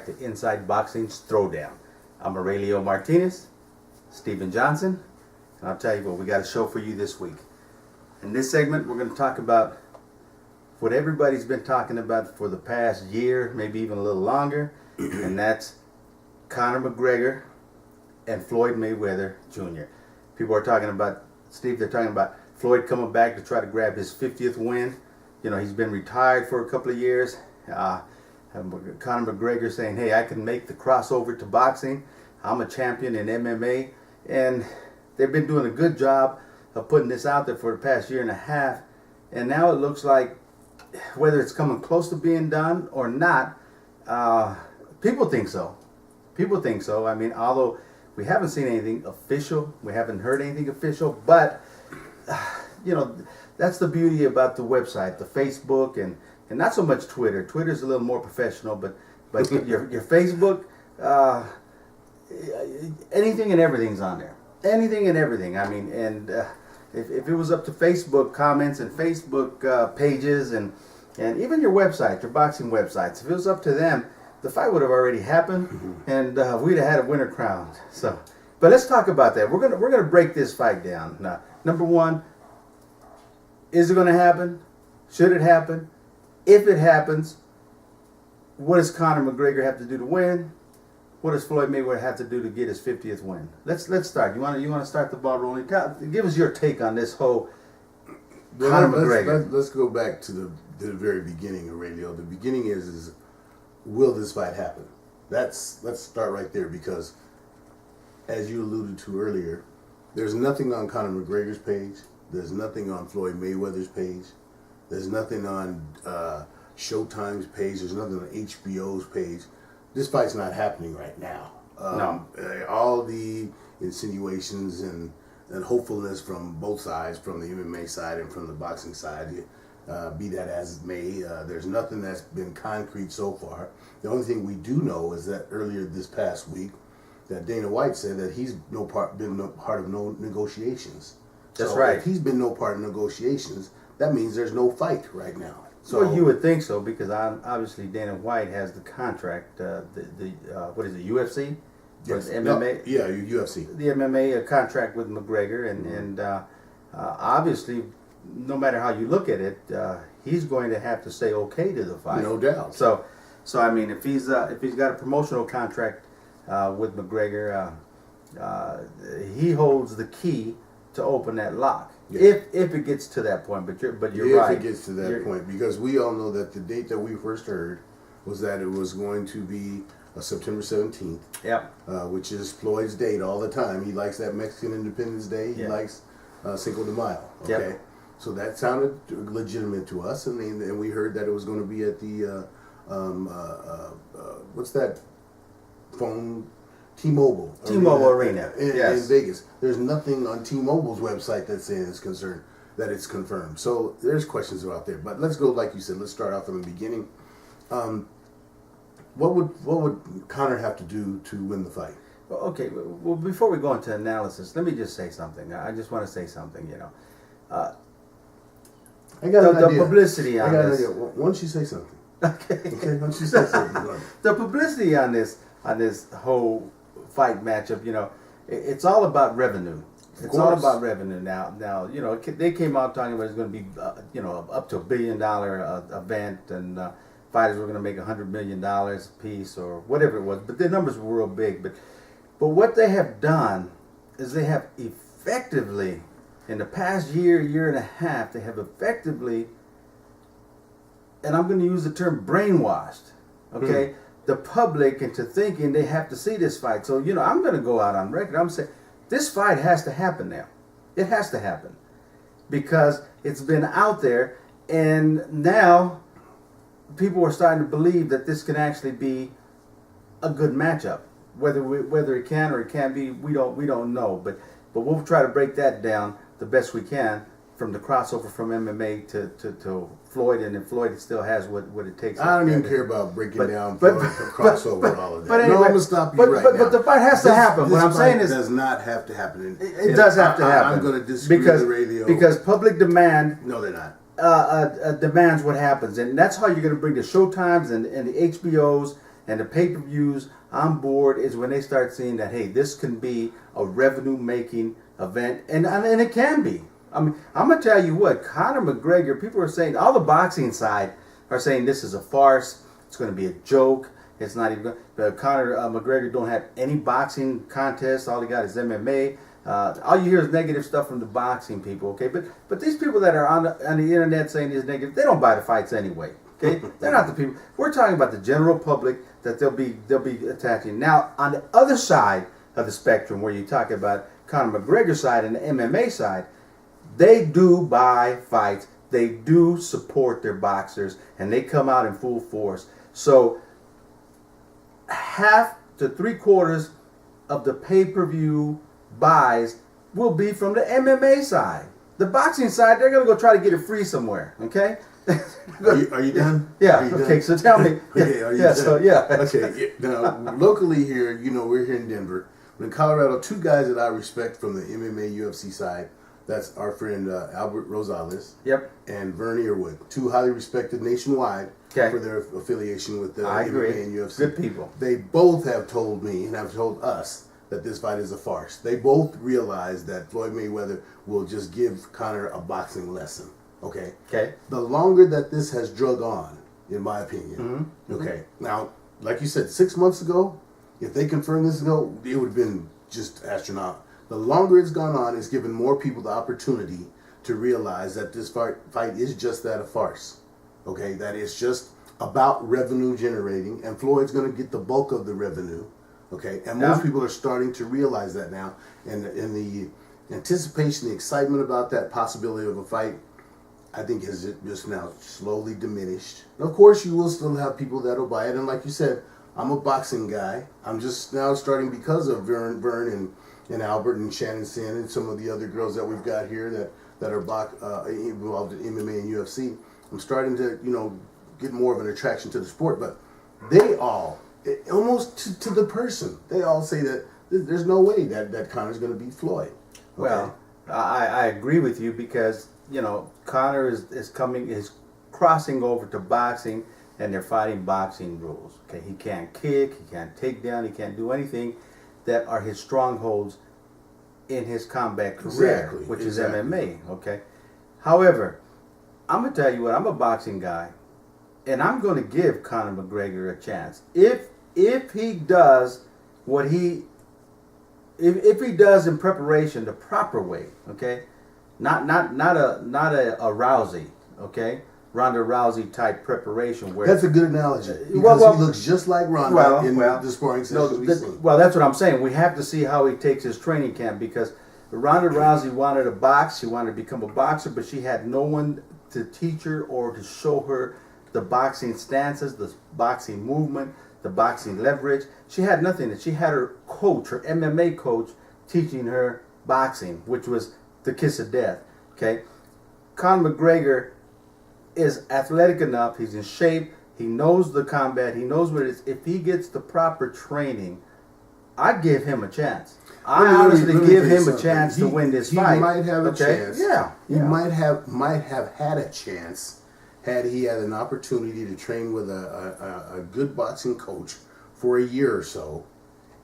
back to Inside Boxing's Throwdown. I'm Aurelio Martinez, Steven Johnson, and I'll tell you what, we got a show for you this week. In this segment, we're going to talk about what everybody's been talking about for the past year, maybe even a little longer, and that's Conor McGregor and Floyd Mayweather Jr. People are talking about, Steve, they're talking about Floyd coming back to try to grab his 50th win. You know, he's been retired for a couple of years. Conor McGregor saying, hey, I can make the crossover to boxing. I'm a champion in MMA. And they've been doing a good job of putting this out there for the past year and a half. And now it looks like whether it's coming close to being done or not, people think so. People think so. I mean, although we haven't seen anything official, we haven't heard anything official, but, you know, that's the beauty about the website, the Facebook, and not so much Twitter. Twitter's a little more professional, but your Facebook, anything and everything's on there. Anything and everything. I mean, and if it was up to Facebook comments and Facebook pages and even your website, your boxing websites, if it was up to them, the fight would have already happened, and we'd have had a winner crowned. So, but let's talk about that. We're gonna break this fight down. Now, number one, is it gonna happen? Should it happen? If it happens, what does Conor McGregor have to do to win? What does Floyd Mayweather have to do to get his 50th win? Let's start. You want to start the ball rolling? Give us your take on this whole Conor McGregor. Let's go back to the very beginning of radio. The beginning is will this fight happen? Let's start right there, because as you alluded to earlier, there's nothing on Conor McGregor's page. There's nothing on Floyd Mayweather's page. There's nothing on Showtime's page. There's nothing on HBO's page. This fight's not happening right now. No. All the insinuations and hopefulness from both sides, from the MMA side and from the boxing side, be that as it may, there's nothing that's been concrete so far. The only thing we do know is that earlier this past week, that Dana White said that he's been no part of no negotiations. That's so right. If he's been no part of negotiations, that means there's no fight right now. So well, you would think so, because obviously Dana White has the contract. What is it, UFC? yes, MMA. no, yeah, UFC. The MMA contract with McGregor, and obviously, no matter how you look at it, he's going to have to say okay to the fight. No doubt. So I mean, if he's got a promotional contract with McGregor, he holds the key to open that lock. Yeah. If it gets to that point, but you're right. If it gets to that point, because we all know that the date that we first heard was that it was going to be September 17th. Yep. Which is Floyd's date all the time. He likes that Mexican Independence Day. He likes Cinco de Mayo. Okay. Yep. So that sounded legitimate to us, and we heard that it was going to be at the what's that phone? T-Mobile Arena in Vegas. There's nothing on T-Mobile's website that's saying it's concerned that it's confirmed. So there's questions out there. But let's go, like you said, let's start off from the beginning. What would Conor have to do to win the fight? Well, okay. Well, before we go into analysis, let me just say something. I just want to say something. You know, I got an idea. The publicity on this. I got an idea. Why don't you say something? Okay. Okay. Why don't you say something? The publicity on this whole fight matchup, you know, it's all about revenue. It's all about revenue now. You know, they came out talking about it's going to be, you know, up to $1 billion event, and fighters were going to make $100 million a piece or whatever it was. But the numbers were real big. But what they have done is they have effectively, in the past year and a half, they have effectively, and I'm going to use the term brainwashed, okay, the public into thinking they have to see this fight. So, you know, I'm going to go out on record. I'm saying this fight has to happen now. It has to happen because it's been out there, and now people are starting to believe that this can actually be a good matchup. Whether it can or it can't be, we don't know. But we'll try to break that down the best we can, from the crossover from MMA to Floyd, and if Floyd still has what it takes. I don't even care about breaking down crossover and all of that. But anyway, no, I'm going to stop you right now. But the fight has to happen. What I'm saying is, does not have to happen. It does have to happen. I'm going to disagree with the radio. Because public demand. No, they're not. Demands what happens, and that's how you're going to bring the Showtimes and the HBOs and the pay-per-views on board is when they start seeing that, hey, this can be a revenue-making event, and it can be. I mean, I'm gonna tell you what, Conor McGregor. People are saying, all the boxing side are saying this is a farce. It's going to be a joke. It's not even. Conor McGregor don't have any boxing contests. All he got is MMA. All you hear is negative stuff from the boxing people. Okay, but these people that are on the internet saying these negative, they don't buy the fights anyway. Okay, they're not the people. We're talking about the general public that they'll be attacking. Now, on the other side of the spectrum, where you talk about Conor McGregor side and the MMA side, they do buy fights. They do support their boxers, and they come out in full force. So, half to 3/4 of the pay-per-view buys will be from the MMA side. The boxing side, they're going to go try to get it free somewhere, okay? Are you done? Yeah, Are you okay, done? so tell me. Okay, are you yeah, done? so, yeah. Okay, now, locally here, we're here in Denver. In Colorado, two guys that I respect from the MMA UFC side, that's our friend Albert Rosales, Yep, and Vern Earwood, two highly respected nationwide for their affiliation with the MMA and UFC. Good people. They both have told me and have told us that this fight is a farce. They both realize that Floyd Mayweather will just give Conor a boxing lesson. Okay. Okay. The longer that this has drug on, in my opinion, okay. Now, like you said, 6 months ago, if they confirmed this ago, it would have been just astronomical. The longer it's gone on, it's given more people the opportunity to realize that this fight is just that, a farce. Okay, that it's just about revenue generating, and Floyd's going to get the bulk of the revenue. Okay, and most people are starting to realize that now, and the anticipation, the excitement about that possibility of a fight, I think has just now slowly diminished. And of course, you will still have people that'll buy it, and like you said, I'm a boxing guy. I'm just now starting, because of Vern and Albert and Shannon Sin and some of the other girls that we've got here that are involved in MMA and UFC. I'm starting to get more of an attraction to the sport, but they all, almost to the person, they all say that there's no way that Conor's going to beat Floyd. Okay? Well, I agree with you, because Conor is crossing over to boxing, and they're fighting boxing rules. Okay, he can't kick, he can't take down, he can't do anything that are his strongholds in his combat career, which is MMA. Okay. However, I'm gonna tell you what, I'm a boxing guy, and I'm gonna give Conor McGregor a chance if he does what if he does in preparation the proper way. Okay, not a Rousey. Okay. Ronda Rousey type preparation. Where that's a good analogy, because he looks just like Ronda in the sparring sessions we've seen. Well, that's what I'm saying. We have to see how he takes his training camp, because Ronda Rousey wanted to box. She wanted to become a boxer, but she had no one to teach her or to show her the boxing stances, the boxing movement, the boxing leverage. She had nothing. She had her coach, her MMA coach, teaching her boxing, which was the kiss of death. Okay, Conor McGregor is athletic enough, he's in shape, he knows the combat, he knows what it is. If he gets the proper training, I'd give him a chance. I honestly give him a chance to win this fight. He might have a chance. Yeah. He might have had a chance had he had an opportunity to train with a good boxing coach for a year or so,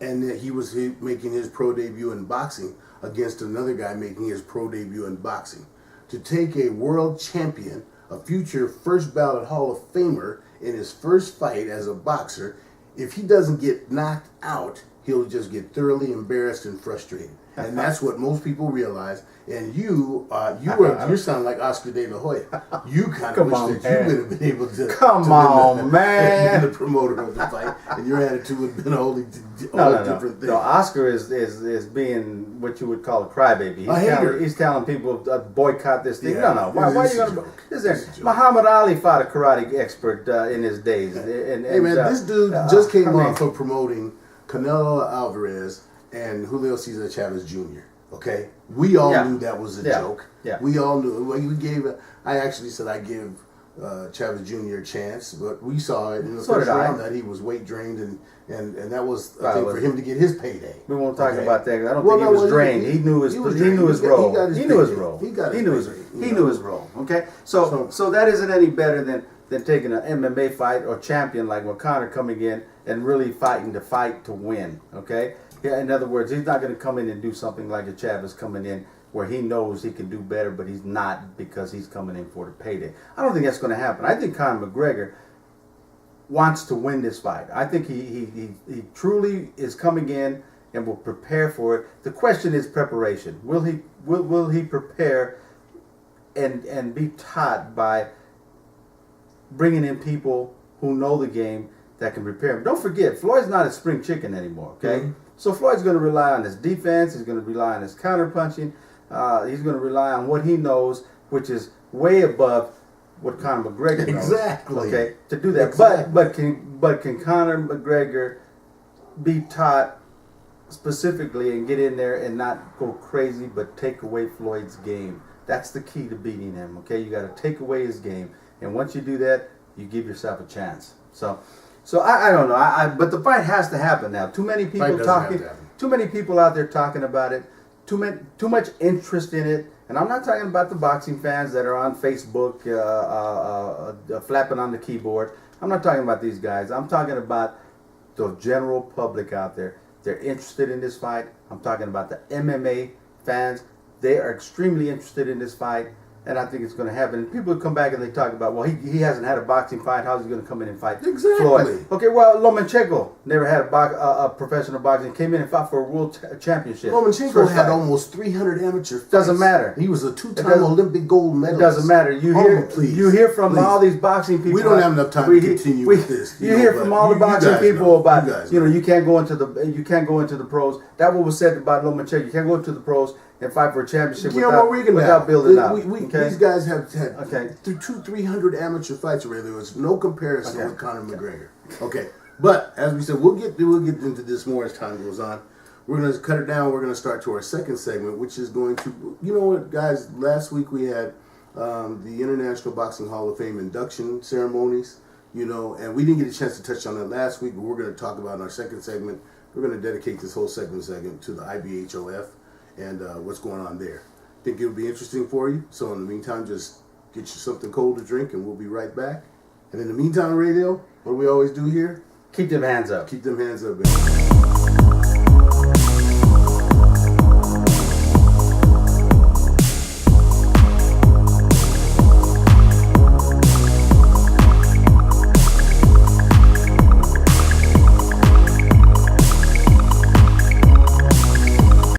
and that he was making his pro debut in boxing against another guy making his pro debut in boxing. To take a world champion, a future first ballot Hall of Famer, in his first fight as a boxer, if he doesn't get knocked out, he'll just get thoroughly embarrassed and frustrated. And that's what most people realize. And you sound like Oscar De La Hoya. You kind of wish that you would have been able to man, be the promoter of the fight, and your attitude would have been a whole different thing. No, Oscar is being what you would call a crybaby. He's telling people to boycott this thing. Yeah, no. Why are you going to? Muhammad Ali fought a karate expert in his days. Hey man, this dude just came on for promoting Canelo Alvarez and Julio Cesar Chavez Jr. Okay, we all knew that was a joke. Yeah, we all knew. I actually said I give Chavez Jr. a chance, but we saw it in the first round that he was weight drained, and that was I think for him to get his payday. We won't talk about that. I don't think he was drained. He knew his role. He knew his role. Okay, so that isn't any better than than taking an MMA fight or champion like Conor coming in and really fighting the fight to win. Okay, yeah. In other words, he's not going to come in and do something like a Chavez coming in where he knows he can do better, but he's not because he's coming in for the payday. I don't think that's going to happen. I think Conor McGregor wants to win this fight. I think he truly is coming in and will prepare for it. The question is preparation. Will he prepare and be taught by bringing in people who know the game that can prepare him? Don't forget, Floyd's not a spring chicken anymore. Okay, so Floyd's going to rely on his defense. He's going to rely on his counter punching. He's going to rely on what he knows, which is way above what Conor McGregor knows. Exactly. Okay, to do that. Exactly. But can Conor McGregor be taught specifically and get in there and not go crazy, but take away Floyd's game? That's the key to beating him. Okay, you got to take away his game, and once you do that, you give yourself a chance. So I don't know. But the fight has to happen now. Too many people talking. Too many people out there talking about it. Too much interest in it. And I'm not talking about the boxing fans that are on Facebook flapping on the keyboard. I'm not talking about these guys. I'm talking about the general public out there. They're interested in this fight. I'm talking about the MMA fans. They are extremely interested in this fight, and I think it's going to happen. And people come back and they talk about, well, he hasn't had a boxing fight. How's he going to come in and fight Floyd? Okay, well, Lomachenko never had a professional boxing. Came in and fought for a world championship. Lomachenko had almost 300 amateur fights. Doesn't matter. He was a two-time Olympic gold medalist. It doesn't matter. You hear from all these boxing people. We don't have enough time to continue with this. You hear from all the boxing people about you can't go into the pros. That what was said about Lomachenko. You can't go into the pros and fight for a championship without building up. These guys have had through 300 amateur fights already. There was no comparison with Conor McGregor. Okay, but as we said, we'll get into this more as time goes on. We're going to cut it down. We're going to start to our second segment, which is going to, you know what, guys? Last week we had the International Boxing Hall of Fame induction ceremonies, and we didn't get a chance to touch on that last week, but we're going to talk about in our second segment. We're going to dedicate this whole segment to the IBHOF and what's going on there. I think it'll be interesting for you. So in the meantime, just get you something cold to drink, and we'll be right back. And in the meantime, radio, what do we always do here? Keep them hands up. Keep them hands up, baby.